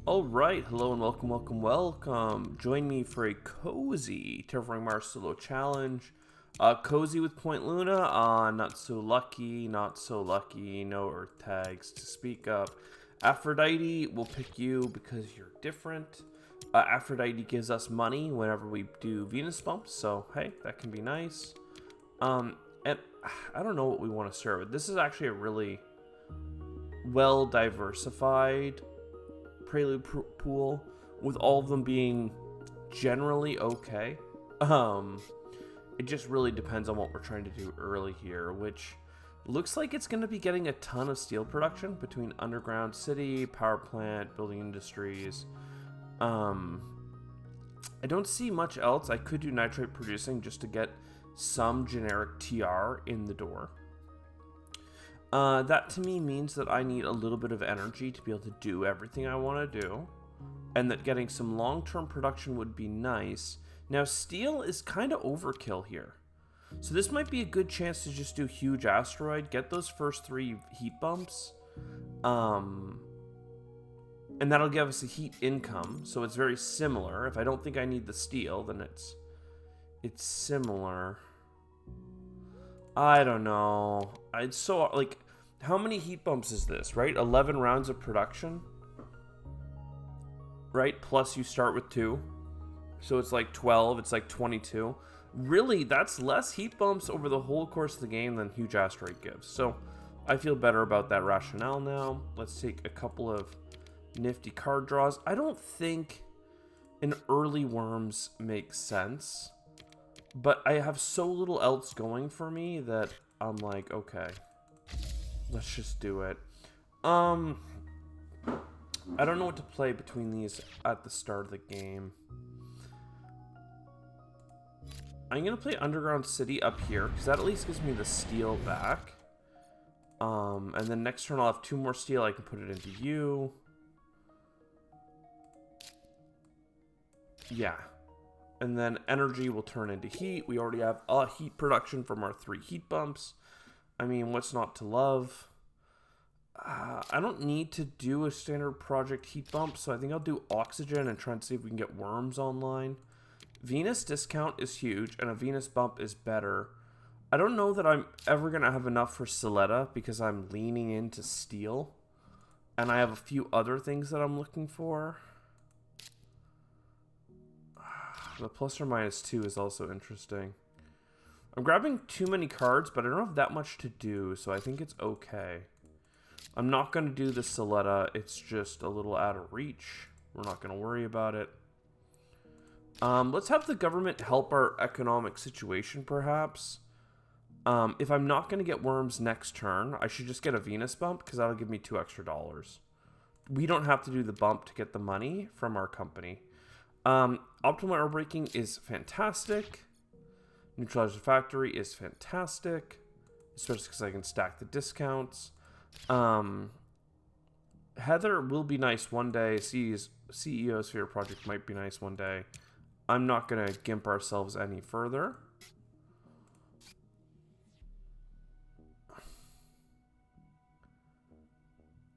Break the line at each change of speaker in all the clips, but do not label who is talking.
All right, hello and welcome. Join me for a cozy Terraforming Mars solo challenge. Cozy with Point Luna. Not so lucky, no Earth tags to speak of. Aphrodite, we'll pick you because you're different. Aphrodite gives us money whenever we do Venus bumps, so hey, that can be nice. And I don't know what we want to start with. This is actually a really well diversified Prelude pool, with all of them being generally okay. It just really depends on what we're trying to do early here, which looks like it's going to be getting a ton of steel production between underground city, power plant, building industries. I don't see much else. I could do nitrate producing just to get some generic TR in the door. That to me means that I need a little bit of energy to be able to do everything I want to do, and that getting some long-term production would be nice. Now, steel is kind of overkill here, so this might be a good chance to just do huge asteroid, get those first 3 heat bumps, and that'll give us a heat income, so it's very similar. If I don't think I need the steel, then it's similar. I don't know. It's so, like, how many heat bumps is this, right? 11 rounds of production, right? Plus you start with 2. So it's like 12, it's like 22. Really, that's less heat bumps over the whole course of the game than Huge Asteroid gives. So I feel better about that rationale now. Let's take a couple of nifty card draws. I don't think an early Worms makes sense, but I have so little else going for me that I'm like, okay, let's just do it. I don't know what to play between these at the start of the game. I'm going to play Underground City up here, because that at least gives me the steel back. And then next turn I'll have 2 more steel. I can put it into you. Yeah. And then energy will turn into heat. We already have heat production from our 3 heat bumps. I mean, what's not to love? I don't need to do a standard project heat bump, so I think I'll do oxygen and try and see if we can get worms online. Venus discount is huge, and a Venus bump is better. I don't know that I'm ever going to have enough for Soletta because I'm leaning into steel. And I have a few other things that I'm looking for. The plus or minus 2 is also interesting. I'm grabbing too many cards, but I don't have that much to do, so I think it's okay. I'm not going to do the Soletta. It's just a little out of reach. We're not going to worry about it. Let's have the government help our economic situation, perhaps. If I'm not going to get worms next turn, I should just get a Venus bump, because that'll give me $2 extra. We don't have to do the bump to get the money from our company. Optimal air braking is fantastic. Neutralize the factory is fantastic, especially because I can stack the discounts. Heather will be nice one day. CEO Sphere project might be nice one day. I'm not going to gimp ourselves any further.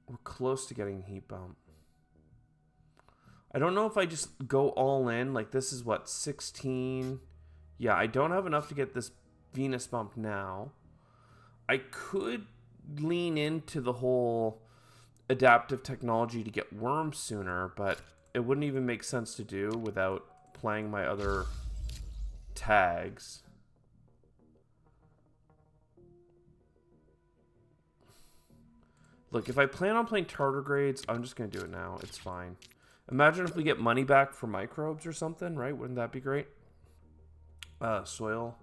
We're close to getting heat bump. I don't know if I just go all in. Like, this is what, 16? Yeah, I don't have enough to get this Venus bump now. I could lean into the whole adaptive technology to get worms sooner, but it wouldn't even make sense to do without playing my other tags. Look, if I plan on playing tardigrades, I'm just going to do it now. It's fine. Imagine if we get money back for microbes or something, right? Wouldn't that be great? Soil.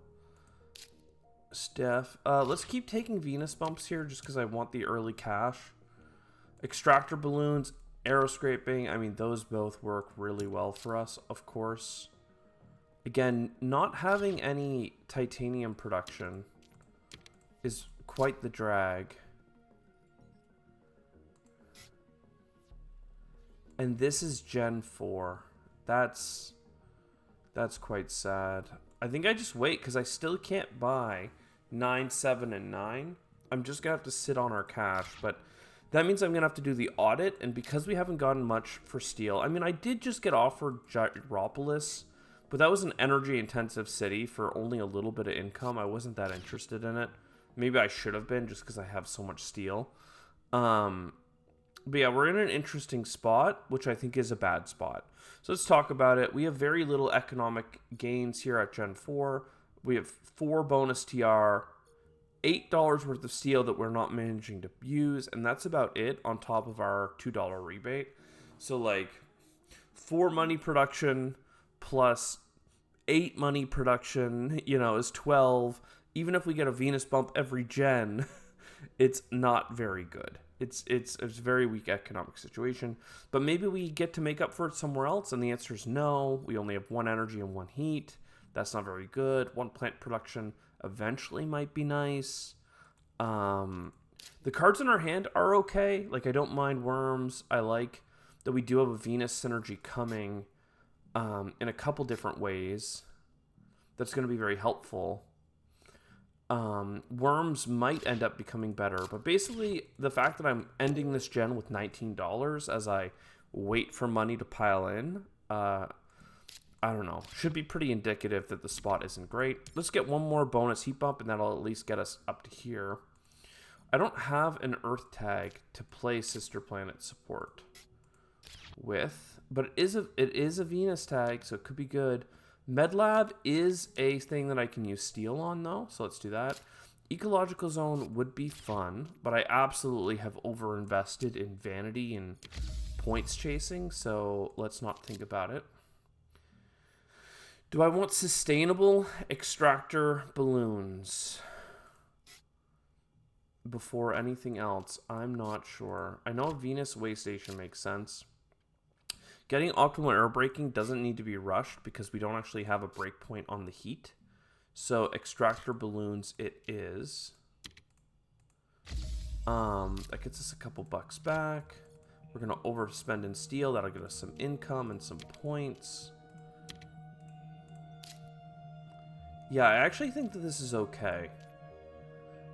Steph. Let's keep taking Venus bumps here just because I want the early cash. Extractor balloons, aeroscraping. I mean, those both work really well for us, of course. Again, not having any titanium production is quite the drag. And this is Gen 4. That's quite sad. I think I just wait because I still can't buy 9, 7, and 9. I'm just going to have to sit on our cash. But That means I'm going to have to do the audit, and because we haven't gotten much for steel, I mean, I did just get offered Gyropolis, but that was an energy-intensive city for only a little bit of income. I wasn't that interested in it. Maybe I should have been, just because I have so much steel. But yeah, we're in an interesting spot, which I think is a bad spot. So let's talk about it. We have very little economic gains here at Gen 4. We have 4 bonus TR, $8 worth of steel that we're not managing to use, and that's about it on top of our $2 rebate. So like 4 money production plus 8 money production, is 12. Even if we get a Venus bump every gen, it's not very good. It's a very weak economic situation. But maybe we get to make up for it somewhere else, and the answer is no. We only have 1 energy and 1 heat. That's not very good. 1 plant production eventually might be nice. The cards in our hand are okay. Like, I don't mind worms. I like that we do have a Venus synergy coming in a couple different ways. That's going to be very helpful. Worms might end up becoming better, but basically the fact that I'm ending this gen with $19 as I wait for money to pile in, I don't know, should be pretty indicative that the spot isn't great. Let's get 1 more bonus heat bump, and that'll at least get us up to here. I don't have an Earth tag to play Sister Planet support with, but it is a Venus tag, so it could be good. MedLab is a thing that I can use steel on, though, so let's do that. Ecological Zone would be fun, but I absolutely have overinvested in vanity and points chasing, so let's not think about it. Do I want sustainable extractor balloons before anything else? I'm not sure. I know Venus Way Station makes sense. Getting optimal air braking doesn't need to be rushed because we don't actually have a breakpoint on the heat. So extractor balloons it is. That gets us a couple bucks back. We're going to overspend in steel. That'll get us some income and some points. Yeah, I actually think that this is okay.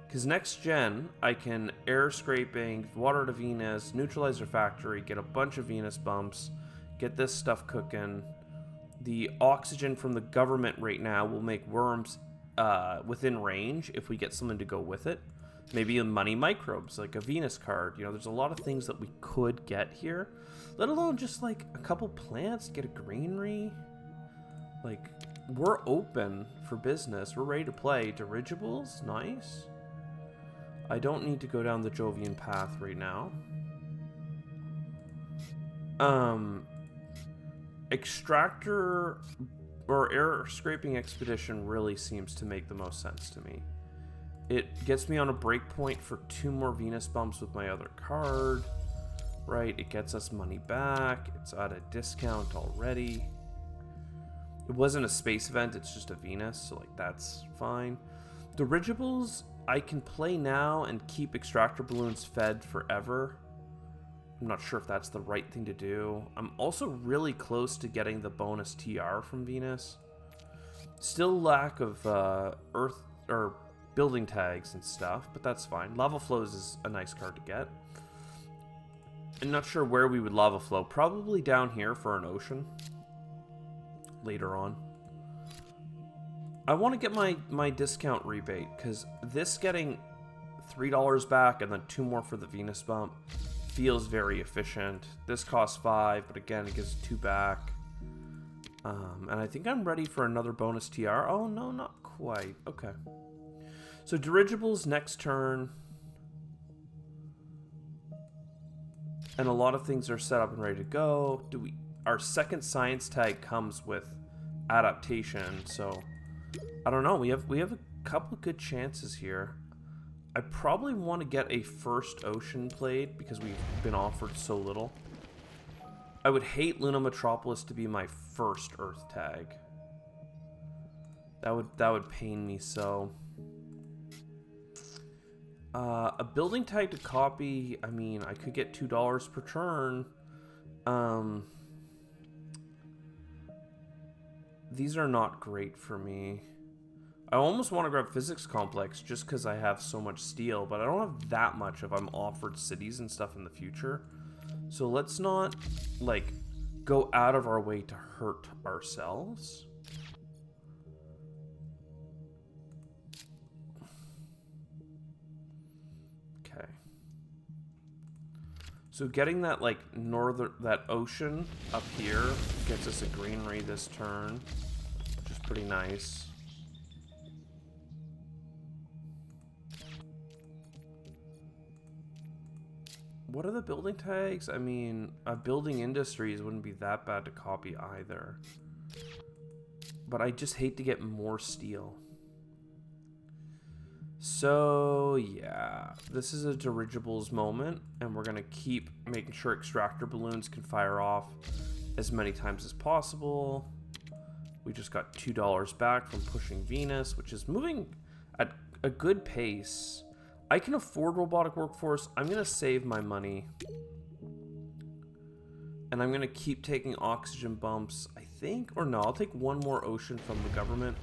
Because next gen, I can air scraping, water to Venus, neutralizer factory, get a bunch of Venus bumps, get this stuff cooking. The oxygen from the government right now will make worms within range if we get something to go with it. Maybe a money microbes, like a Venus card. There's a lot of things that we could get here. Let alone just like a couple plants, get a greenery. Like, we're open for business. We're ready to play. Dirigibles, nice. I don't need to go down the Jovian path right now. Extractor or air scraping expedition really seems to make the most sense to me. It gets me on a breakpoint for 2 more Venus bumps with my other card, right? It gets us money back. It's at a discount already. It wasn't a space event, it's just a Venus, so like that's fine. Dirigibles, I can play now and keep extractor balloons fed forever. I'm not sure if that's the right thing to do. I'm also really close to getting the bonus TR from Venus. Still lack of earth or building tags and stuff, but that's fine. Lava Flows is a nice card to get. I'm not sure where we would Lava Flow. Probably down here for an ocean later on. I want to get my discount rebate because this getting $3 back and then 2 more for the Venus bump feels very efficient. This costs 5, but again, it gives 2 back. And I think I'm ready for another bonus TR. Oh, no, not quite. Okay. So dirigibles next turn. And a lot of things are set up and ready to go. Our second science tag comes with adaptation, so I don't know. We have a couple good chances here. I probably want to get a first ocean played because we've been offered so little. I would hate Luna Metropolis to be my first Earth tag. That would pain me so. A building tag to copy, I mean, I could get $2 per turn. These are not great for me. I almost want to grab Physics Complex just because I have so much steel, but I don't have that much if I'm offered cities and stuff in the future. So let's not, like, go out of our way to hurt ourselves. Okay. So getting that, like, that ocean up here gets us a greenery this turn, which is pretty nice. What are the building tags? I mean, building industries wouldn't be that bad to copy either. But I just hate to get more steel. So, yeah. This is a dirigibles moment, and we're going to keep making sure extractor balloons can fire off as many times as possible. We just got $2 back from pushing Venus, which is moving at a good pace. I can afford robotic workforce. I'm going to save my money. And I'm going to keep taking oxygen bumps, I think. Or no, I'll take one more ocean from the government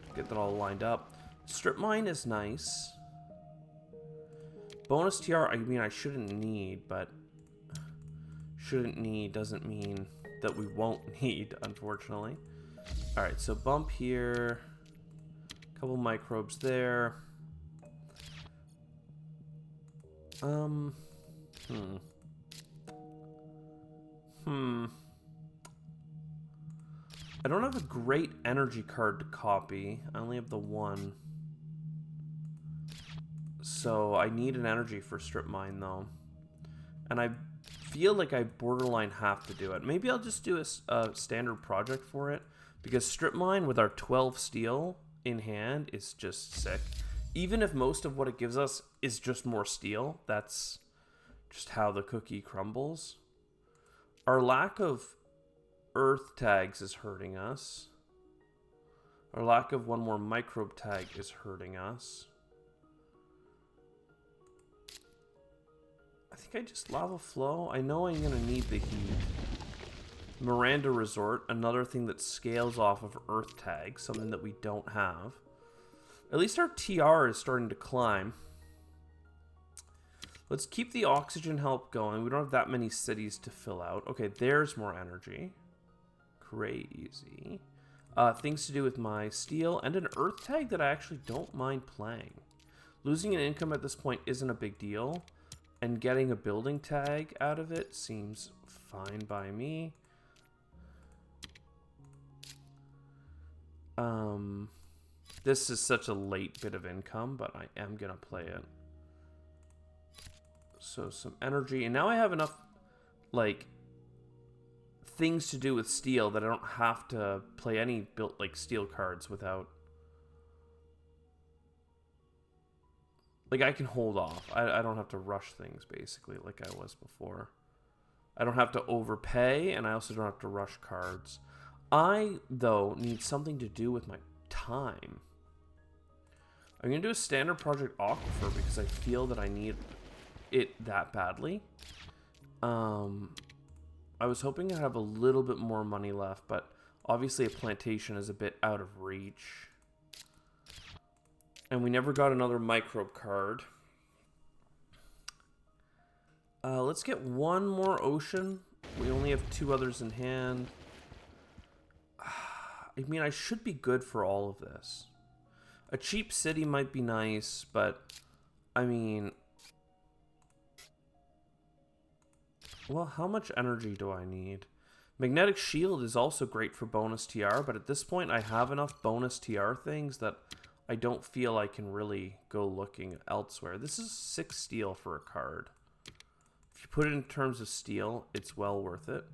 to get that all lined up. Strip mine is nice. Bonus TR, I mean, I shouldn't need, but shouldn't need doesn't mean that we won't need, unfortunately. Alright, so bump here. Couple microbes there. I don't have a great energy card to copy. I only have the one. So I need an energy for strip mine though. And I feel like I borderline have to do it. Maybe I'll just do a standard project for it. Because strip mine with our 12 steel in hand is just sick. Even if most of what it gives us is just more steel, that's just how the cookie crumbles. Our lack of earth tags is hurting us. Our lack of one more microbe tag is hurting us. I think I just lava flow. I know I'm going to need the heat. Miranda Resort, another thing that scales off of earth tags, something that we don't have. At least our TR is starting to climb. Let's keep the oxygen help going. We don't have that many cities to fill out. Okay, there's more energy. Crazy. Things to do with my steel and an earth tag that I actually don't mind playing. Losing an income at this point isn't a big deal. And getting a building tag out of it seems fine by me. This is such a late bit of income, but I am going to play it. So some energy. And now I have enough, like, things to do with steel that I don't have to play any steel cards without. Like, I can hold off. I don't have to rush things, basically, like I was before. I don't have to overpay, and I also don't have to rush cards. I, though, need something to do with my time. I'm going to do a standard project aquifer because I feel that I need it that badly. I was hoping I'd have a little bit more money left, but obviously a plantation is a bit out of reach. And we never got another microbe card. Let's get one more ocean. We only have 2 others in hand. I mean, I should be good for all of this. A cheap city might be nice, but I mean, well, how much energy do I need? Magnetic Shield is also great for bonus TR, but at this point I have enough bonus TR things that I don't feel I can really go looking elsewhere. This is 6 steel for a card. If you put it in terms of steel, it's well worth it.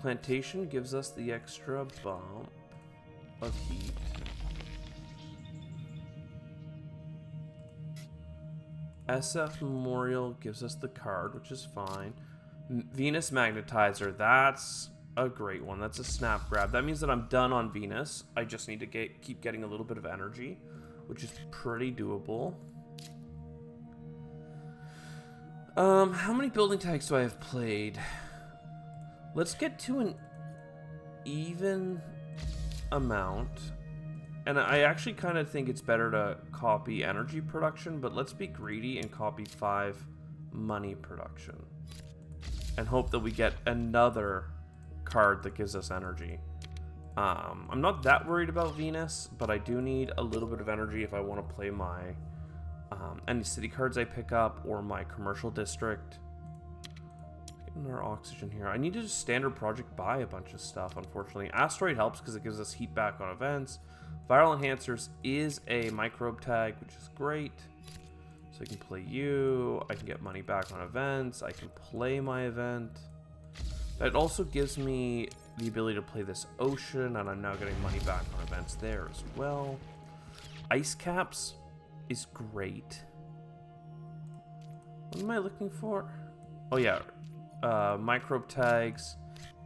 Plantation gives us the extra bump of heat. SF Memorial gives us the card, which is fine. Venus Magnetizer, that's a great one. That's a snap grab. That means that I'm done on Venus. I just need to keep getting a little bit of energy, which is pretty doable. How many building tags do I have played? Let's get to an even amount. And I actually kind of think it's better to copy energy production, but let's be greedy and copy 5 money production. And hope that we get another card that gives us energy. I'm not that worried about Venus, but I do need a little bit of energy if I want to play my any city cards I pick up or my commercial district. Get another oxygen here. I need to just standard project buy a bunch of stuff, unfortunately. Asteroid helps because it gives us heat back on events. Viral Enhancers is a microbe tag, which is great. So I can play you. I can get money back on events. I can play my event. That also gives me the ability to play this ocean, and I'm now getting money back on events there as well. Ice caps is great. What am I looking for? Oh yeah, microbe tags.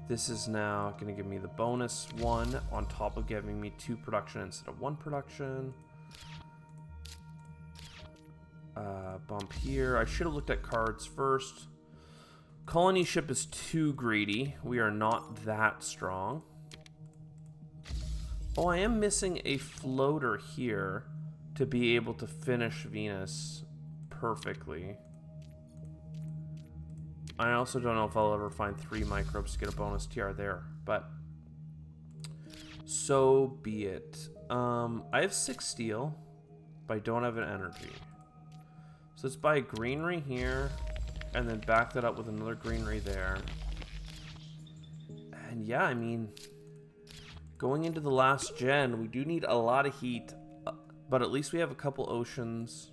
This is now going to give me the bonus 1 on top of giving me 2 production instead of 1 production. Bump here. I should have looked at cards first. Colony ship is too greedy. We are not that strong. Oh, I am missing a floater here to be able to finish Venus perfectly. I also don't know if I'll ever find 3 microbes to get a bonus TR there, but so be it. I have 6 steel, but I don't have an energy. So let's buy a greenery here, and then back that up with another greenery there. And yeah, I mean, going into the last gen, we do need a lot of heat, but at least we have a couple oceans.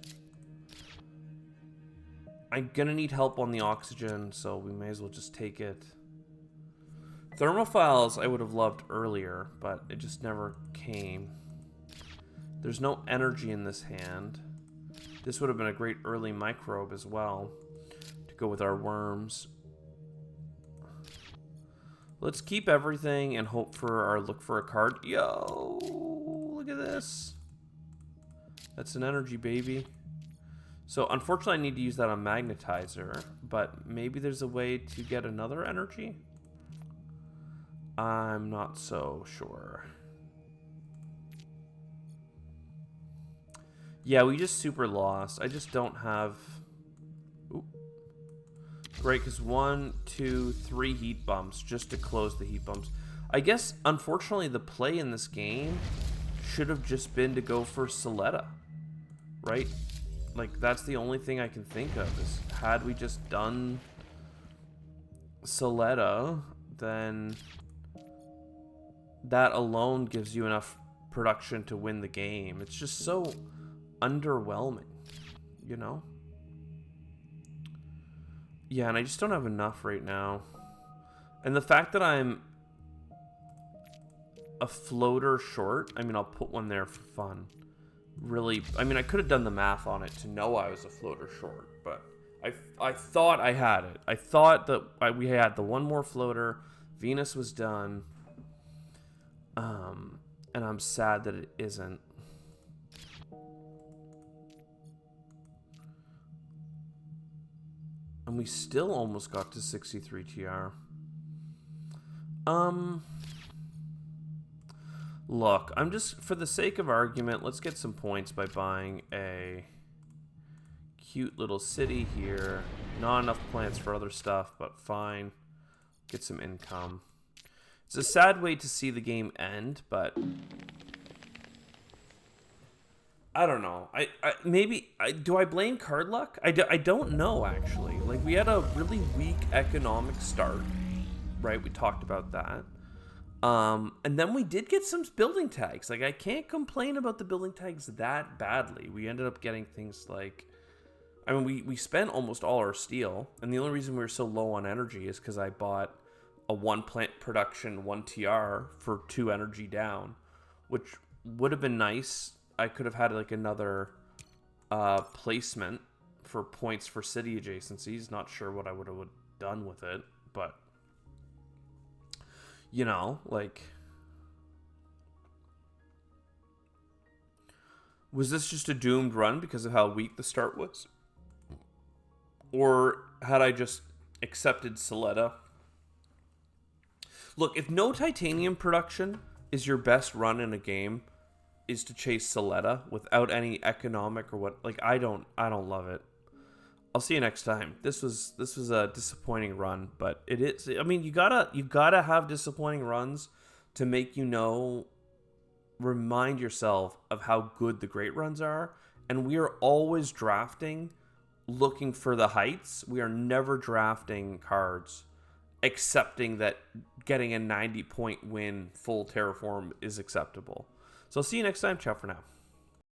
I'm gonna need help on the oxygen, so we may as well just take it. Thermophiles I would have loved earlier, but it just never came. There's no energy in this hand. This would have been a great early microbe as well to go with our worms. Let's keep everything and hope for our look for a card. Yo, look at this. That's an energy, baby. So unfortunately I need to use that on Magnetizer, but maybe there's a way to get another energy? I'm not so sure. Yeah, we just super lost. I just don't have... Ooh. Great, because 1, 2, 3 heat bumps just to close the heat bumps. I guess, unfortunately, the play in this game should have just been to go for Soletta, right? Like, that's the only thing I can think of, is had we just done Soletta, then that alone gives you enough production to win the game. It's just so underwhelming, you know? Yeah, and I just don't have enough right now. And the fact that I'm a floater short, I mean, I'll put one there for fun. Really, I mean, I could have done the math on it to know I was a floater short, but I thought I had it. I thought that we had the one more floater. Venus was done. And I'm sad that it isn't. And we still almost got to 63 TR. Look, I'm just, for the sake of argument, let's get some points by buying a cute little city here. Not enough plants for other stuff, but fine. Get some income. It's a sad way to see the game end, but I don't know. Do I blame card luck? I don't know, actually. Like, we had a really weak economic start, right? We talked about that. And then we did get some building tags. Like, I can't complain about the building tags that badly. We ended up getting things like, I mean, we spent almost all our steel, and the only reason we were so low on energy is because I bought a 1 plant production, 1 TR for 2 energy down, which would have been nice. I could have had like another placement for points for city adjacencies. Not sure what I would have done with it, but you know, like, was this just a doomed run because of how weak the start was? Or had I just accepted Soletta? Look, if no titanium production is your best run in a game, is to chase Soletta without any economic or what, like I don't love it. I'll see you next time. This was a disappointing run, but it is. I mean, you gotta have disappointing runs to make remind yourself of how good the great runs are. And we are always drafting, looking for the heights. We are never drafting cards, accepting that getting a 90-point win full terraform is acceptable. So I'll see you next time. Ciao for now.